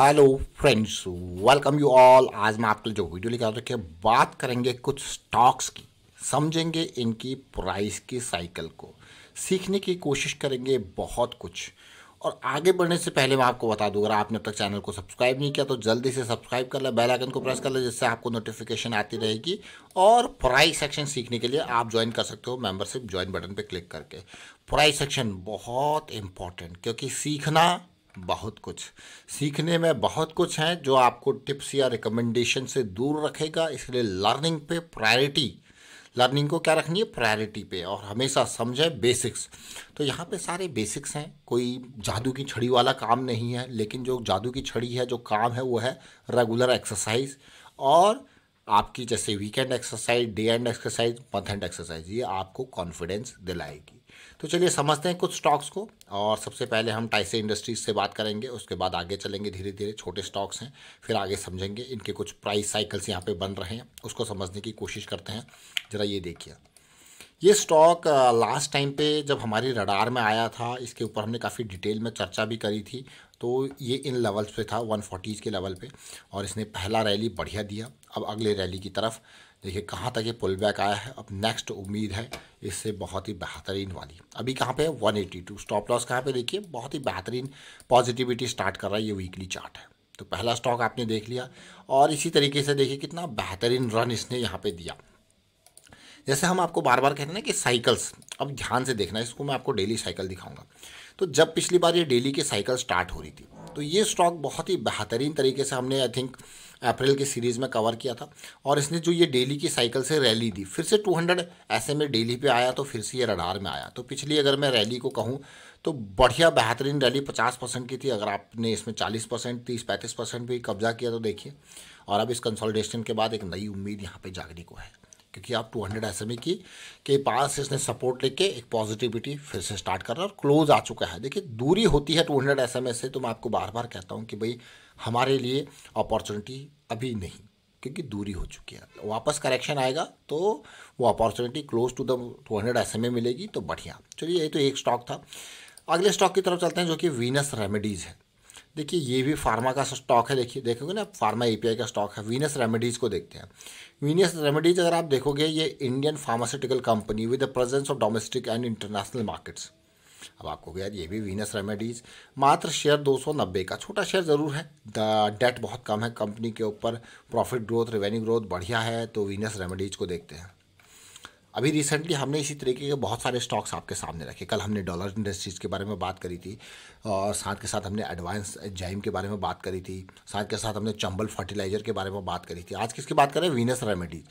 Hello friends, welcome you all. आज मैं आपके लिए जो वीडियो लेकर रखे बात करेंगे कुछ स्टॉक्स की, समझेंगे इनकी प्राइस की साइकिल को, सीखने की कोशिश करेंगे बहुत कुछ। और आगे बढ़ने से पहले मैं आपको बता दूं, अगर आपने अब तक चैनल को सब्सक्राइब नहीं किया तो जल्दी से सब्सक्राइब कर ले, बेल आइकन को प्रेस कर ले, जिससे आपको नोटिफिकेशन आती रहेगी। और प्राइस सेक्शन सीखने के लिए आप ज्वाइन कर सकते हो मेंबरशिप ज्वाइन बटन पर क्लिक करके। प्राइस सेक्शन बहुत इंपॉर्टेंट, क्योंकि सीखना बहुत कुछ, सीखने में बहुत कुछ है जो आपको टिप्स या रिकमेंडेशन से दूर रखेगा। इसलिए लर्निंग पे प्रायोरिटी, लर्निंग को क्या रखनी है, प्रायोरिटी पे। और हमेशा समझे बेसिक्स। तो यहाँ पे सारे बेसिक्स हैं, कोई जादू की छड़ी वाला काम नहीं है, लेकिन जो जादू की छड़ी है, जो काम है वो है रेगुलर एक्सरसाइज। और आपकी जैसे weekend exercise, day and exercise, month and exercise, ये आपको कॉन्फिडेंस दिलाएगी। तो चलिए समझते हैं कुछ स्टॉक्स को। और सबसे पहले हम टाइसे इंडस्ट्रीज से बात करेंगे, उसके बाद आगे चलेंगे, धीरे धीरे छोटे स्टॉक्स हैं, फिर आगे समझेंगे इनके कुछ प्राइस साइकिल्स यहाँ पे बन रहे हैं, उसको समझने की कोशिश करते हैं। ज़रा ये देखिए, ये स्टॉक लास्ट टाइम पे जब हमारी रडार में आया था, इसके ऊपर हमने काफ़ी डिटेल में चर्चा भी करी थी। तो ये इन लेवल्स पे था, 140 के लेवल पे, और इसने पहला रैली बढ़िया दिया। अब अगले रैली की तरफ देखिए कहाँ तक ये पुल बैक आया है। अब नेक्स्ट उम्मीद है इससे बहुत ही बेहतरीन वाली। अभी कहाँ पे है, 182। स्टॉप लॉस कहाँ पे, देखिए बहुत ही बेहतरीन पॉजिटिविटी स्टार्ट कर रहा है, ये वीकली चार्ट है। तो पहला स्टॉक आपने देख लिया। और इसी तरीके से देखिए कितना बेहतरीन रन इसने यहाँ पे दिया। जैसे हम आपको बार बार कहते हैं ना कि साइकिल्स, अब ध्यान से देखना, इसको मैं आपको डेली साइकिल दिखाऊंगा। तो जब पिछली बार ये डेली की साइकिल स्टार्ट हो रही थी, तो ये स्टॉक बहुत ही बेहतरीन तरीके से हमने आई थिंक अप्रैल की सीरीज़ में कवर किया था। और इसने जो ये डेली की साइकिल से रैली दी, फिर से 200 ऐसे में डेली पे आया, तो फिर से ये रडार में आया। तो पिछली अगर मैं रैली को कहूँ तो बढ़िया बेहतरीन रैली 50% की थी। अगर आपने इसमें 40%, 30-35% भी कब्जा किया तो देखिए। और अब इस कंसोलिडेशन के बाद एक नई उम्मीद यहाँ पे जागने को है, क्योंकि आप 200 एसएमई की के पास इसने सपोर्ट लेके एक पॉजिटिविटी फिर से स्टार्ट कर रहा है और क्लोज आ चुका है। देखिए दूरी होती है 200 एसएमए से, तो मैं आपको बार बार कहता हूँ कि भाई हमारे लिए अपॉर्चुनिटी अभी नहीं, क्योंकि दूरी हो चुकी है। वापस करेक्शन आएगा तो वो opportunity close to the 200 SMA मिलेगी, तो बढ़िया। चलिए ये तो एक स्टॉक था। अगले स्टॉक की तरफ चलते हैं, जो कि वीनस रेमेडीज़ है। देखिए ये भी फार्मा का स्टॉक है। देखिए देखोगे ना, फार्मा एपीआई का स्टॉक है। वीनस रेमेडीज़ को देखते हैं। वीनस रेमेडीज अगर आप देखोगे, ये Indian pharmaceutical company with the presence of domestic and international markets. अब आपको यार ये भी वीनस रेमेडीज, मात्र शेयर 290 का, छोटा शेयर ज़रूर है, डेट बहुत कम है कंपनी के ऊपर, प्रॉफिट ग्रोथ, रेवेन्यू ग्रोथ बढ़िया है। तो वीनस रेमेडीज को देखते हैं। अभी रिसेंटली हमने इसी तरीके के बहुत सारे स्टॉक्स आपके सामने रखे। कल हमने डॉलर इंडस्ट्रीज़ के बारे में बात करी थी, और साथ के साथ हमने एडवांस एंजाइम के बारे में बात करी थी, साथ के साथ हमने चंबल फर्टिलाइजर के बारे में बात करी थी। आज किसकी बात करें, वीनस रेमेडीज।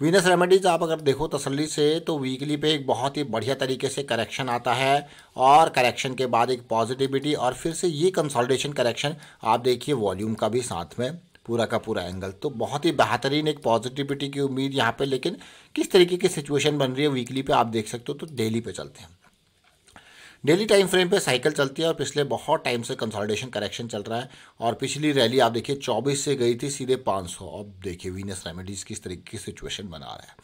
वीनस रेमेडीज आप अगर देखो तसल्ली से, तो वीकली पे एक बहुत ही बढ़िया तरीके से करेक्शन आता है, और करेक्शन के बाद एक पॉजिटिविटी, और फिर से ये कंसोलिडेशन करेक्शन। आप देखिए वॉल्यूम का भी साथ में पूरा का पूरा एंगल, तो बहुत ही बेहतरीन एक पॉजिटिविटी की उम्मीद यहाँ पे। लेकिन किस तरीके की सिचुएशन बन रही है वीकली पे आप देख सकते हो। तो डेली पे चलते हैं। डेली टाइम फ्रेम पे साइकिल चलती है, और पिछले बहुत टाइम से कंसोलिडेशन करेक्शन चल रहा है। और पिछली रैली आप देखिए 24 से गई थी सीधे 500। अब देखिए वीनस रेमेडीज़ किस तरीके की सिचुएशन बना रहा है।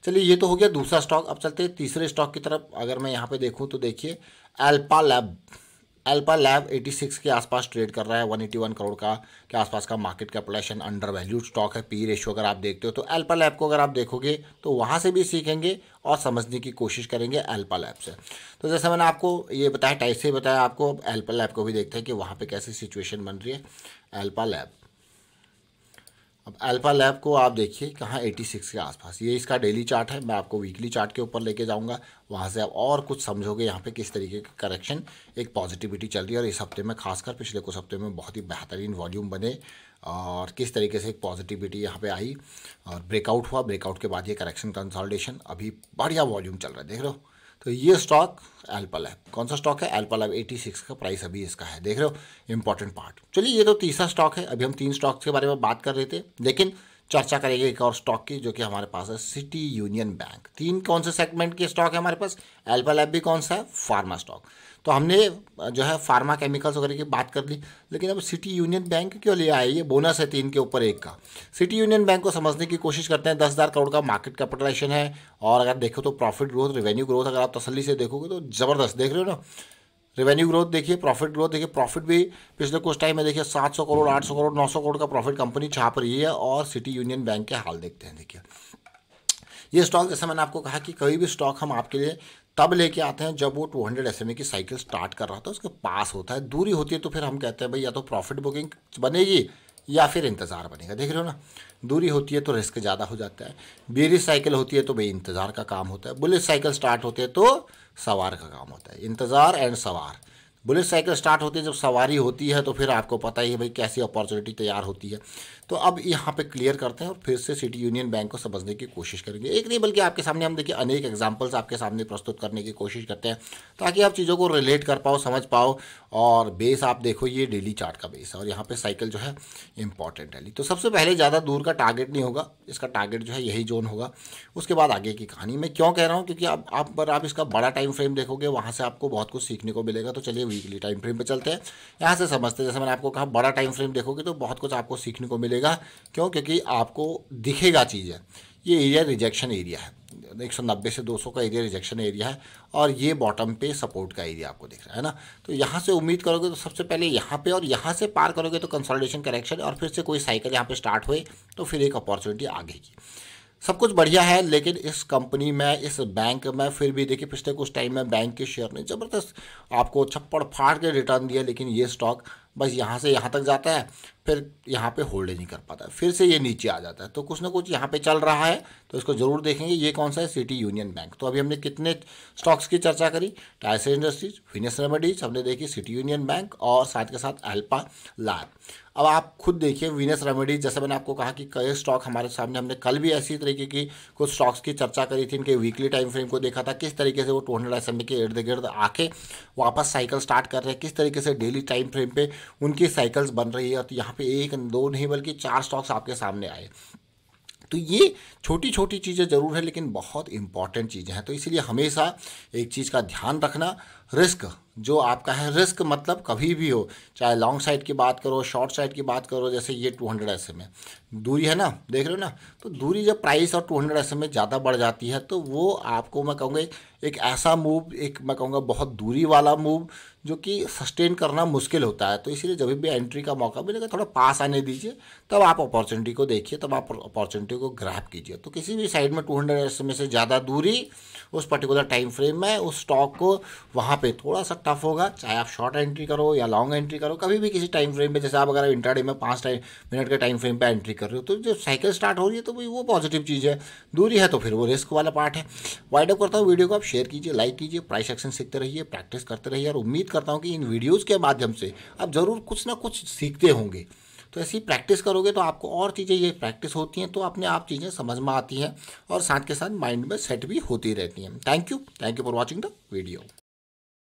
चलिए ये तो हो गया दूसरा स्टॉक। अब चलते हैं तीसरे स्टॉक की तरफ। अगर मैं यहाँ पे देखूँ तो देखिए अल्फा लैब। अल्फा लैब 86 के आसपास ट्रेड कर रहा है, 181 करोड़ का के आसपास का market capitalisation, under valued stock है। पी रेशियो अगर आप देखते हो, तो अल्फा लैब को अगर आप देखोगे तो वहाँ से भी सीखेंगे और समझने की कोशिश करेंगे अल्फा लैब से। तो जैसे मैंने आपको ये बताया, टाइप से बताया आपको, अल्फा लैब को भी देखते हैं कि वहाँ पर कैसी सिचुएशन बन रही है। अल्फा लैब, अब अल्फा लैब को आप देखिए कहाँ, 86 के आसपास। ये इसका डेली चार्ट है, मैं आपको वीकली चार्ट के ऊपर लेके जाऊंगा, वहाँ से आप और कुछ समझोगे यहाँ पे किस तरीके का करेक्शन, एक पॉजिटिविटी चल रही है। और इस हफ्ते में खासकर पिछले कुछ हफ्ते में बहुत ही बेहतरीन वॉल्यूम बने, और किस तरीके से एक पॉजिटिविटी यहाँ पे आई, और ब्रेकआउट हुआ। ब्रेकआउट के बाद ये करेक्शन कंसोलिडेशन, अभी बढ़िया वॉल्यूम चल रहा है, देख रहे हो। तो ये स्टॉक अल्फा लैब, कौन सा स्टॉक है, अल्फा लैब, 86 का प्राइस अभी इसका है, देख रहे हो, इंपॉर्टेंट पार्ट। चलिए ये तो तीसरा स्टॉक है। अभी हम 3 स्टॉक्स के बारे में बात कर रहे थे, लेकिन चर्चा करेंगे एक और स्टॉक की, जो कि हमारे पास है सिटी यूनियन बैंक। 3 कौन से सेगमेंट के स्टॉक है हमारे पास, अल्फा लैब भी कौन सा है, फार्मा स्टॉक। तो हमने जो है फार्मा केमिकल्स वगैरह की बात कर ली, लेकिन अब सिटी यूनियन बैंक क्यों ले आए, ये बोनस है 3 के ऊपर 1 का। सिटी यूनियन बैंक को समझने की कोशिश करते हैं। 10,000 करोड़ का मार्केट कैपिटलाइजेशन है, और अगर देखो तो प्रॉफिट ग्रोथ, रेवेन्यू ग्रोथ अगर आप तसल्ली से देखोगे तो ज़बरदस्त, देख रहे हो ना, रेवेन्यू ग्रोथ देखिए, प्रॉफिट ग्रोथ देखिए, प्रॉफिट भी पिछले कुछ टाइम में देखिए 700 करोड़, 800 करोड़, 900 करोड़ का प्रॉफिट कंपनी छाप रही है। और सिटी यूनियन बैंक के हाल देखते हैं। देखिए ये स्टॉक, जैसे मैंने आपको कहा कि कोई भी स्टॉक हम आपके लिए तब लेके आते हैं जब वो 200 SMA की साइकिल स्टार्ट कर रहा था, उसके पास होता है, दूरी होती है, तो फिर हम कहते हैं भाई या तो प्रॉफिट बुकिंग बनेगी या फिर इंतज़ार बनेगा। देख रहे हो ना, दूरी होती है तो रिस्क ज़्यादा हो जाता है, बेरिश साइकिल होती है तो भाई इंतज़ार का काम होता है, बुलिश साइकिल स्टार्ट होते हैं तो सवार का काम होता है। इंतज़ार एंड सवार। बुलिश साइकिल स्टार्ट होती है जब सवारी होती है, तो फिर आपको पता ही है भाई कैसी अपॉर्चुनिटी तैयार होती है। तो अब यहाँ पे क्लियर करते हैं और फिर से सिटी यूनियन बैंक को समझने की कोशिश करेंगे। एक नहीं बल्कि आपके सामने हम देखिए अनेक एग्जांपल्स आपके सामने प्रस्तुत करने की कोशिश करते हैं, ताकि आप चीज़ों को रिलेट कर पाओ, समझ पाओ। और बेस आप देखो, ये डेली चार्ट का बेस है और यहाँ पे साइकिल जो है इंपॉर्टेंट है। तो सबसे पहले ज़्यादा दूर का टारगेट नहीं होगा, इसका टारगेट जो है यही जोन होगा। उसके बाद आगे की कहानी मैं क्यों कह रहा हूँ, क्योंकि आप इसका बड़ा टाइम फ्रेम देखोगे, वहाँ से आपको बहुत कुछ सीखने को मिलेगा। तो चलिए वीकली टाइम फ्रेम पे चलते हैं, यहाँ से समझते हैं। जैसे मैंने आपको कहा, बड़ा टाइम फ्रेम देखोगे तो बहुत कुछ आपको सीखने को मिलेगा। क्यों? क्योंकि आपको दिखेगा चीज़ें। ये एरिया रिजेक्शन एरिया है, 190 से 200 का एरिया रिजेक्शन एरिया है, और ये बॉटम पे सपोर्ट का एरिया आपको दिख रहा है ना। तो यहाँ से उम्मीद करोगे तो सबसे पहले यहाँ पे, और यहाँ से पार करोगे तो कंसोलिडेशन करेक्शन, और फिर से कोई साइकिल यहाँ पे स्टार्ट हुए तो फिर एक अपॉर्चुनिटी आगे की। सब कुछ बढ़िया है, लेकिन इस कंपनी में, इस बैंक में फिर भी देखिए पिछले कुछ टाइम में बैंक के शेयर ने ज़बरदस्त आपको छप्पड़ फाड़ के रिटर्न दिया, लेकिन ये स्टॉक बस यहाँ से यहाँ तक जाता है, फिर यहाँ पे होल्ड नहीं कर पाता है, फिर से ये नीचे आ जाता है। तो कुछ ना कुछ यहाँ पे चल रहा है, तो इसको ज़रूर देखेंगे। ये कौन सा है? City union bank. तो अभी हमने कितने स्टॉक्स की चर्चा करी? टाइसन इंडस्ट्रीज, फिनिक्स रेमेडीज हमने देखी, सिटी यूनियन बैंक और साथ के साथ अल्फा लैब। अब आप खुद देखिए वीनस रेमेडीज, जैसे मैंने आपको कहा कि कई स्टॉक हमारे सामने, हमने कल भी ऐसी तरीके की कुछ स्टॉक्स की चर्चा करी थी, इनके वीकली टाइम फ्रेम को देखा था, किस तरीके से वो 200 SMA के इर्द गिर्द आके वापस साइकिल स्टार्ट कर रहे हैं, किस तरीके से डेली टाइम फ्रेम पे उनकी साइकिल्स बन रही है। तो यहाँ पे एक दो नहीं बल्कि 4 स्टॉक्स आपके सामने आए। तो ये छोटी छोटी चीज़ें ज़रूर है, लेकिन बहुत इंपॉर्टेंट चीज़ें हैं। तो इसीलिए हमेशा एक चीज़ का ध्यान रखना, रिस्क जो आपका है, रिस्क मतलब कभी भी हो, चाहे लॉन्ग साइड की बात करो, शॉर्ट साइड की बात करो। जैसे ये 200 SMA दूरी है ना, देख रहे हो ना, तो दूरी जब प्राइस और 200 SMA ज़्यादा बढ़ जाती है, तो वो आपको मैं कहूँगा एक ऐसा मूव, एक मैं कहूँगा बहुत दूरी वाला मूव, जो कि सस्टेन करना मुश्किल होता है। तो इसीलिए जब भी एंट्री का मौका मिलेगा, थोड़ा पास आने दीजिए, तब आप अपॉर्चुनिटी को देखिए, तब आप अपॉर्चुनिटी को ग्रैब कीजिए। तो किसी भी साइड में 200 SMA से ज़्यादा दूरी उस पर्टिकुलर टाइम फ्रेम में उस स्टॉक को वहाँ पे थोड़ा सा टफ होगा, चाहे आप शॉर्ट एंट्री करो या लॉन्ग एंट्री करो, कभी भी किसी टाइम फ्रेम पे। जैसे आप अगर इंट्राडे में 5 मिनट के टाइम फ्रेम पे एंट्री कर रहे हो, तो जब साइकिल स्टार्ट हो रही है तो भाई वो पॉजिटिव चीज़ है, दूरी है तो फिर वो रिस्क वाला पार्ट है। वाइड अप करता हूँ वीडियो को, आप शेयर कीजिए, लाइक कीजिए, प्राइस एक्शन सीखते रहिए, प्रैक्टिस करते रहिए, और उम्मीद करता हूँ कि इन वीडियोज़ के माध्यम से आप ज़रूर कुछ ना कुछ सीखते होंगे। तो ऐसी प्रैक्टिस करोगे तो आपको और चीज़ें, ये प्रैक्टिस होती हैं तो अपने आप चीज़ें समझ में आती हैं, और साथ के साथ माइंड में सेट भी होती रहती हैं। Thank you for watching the video.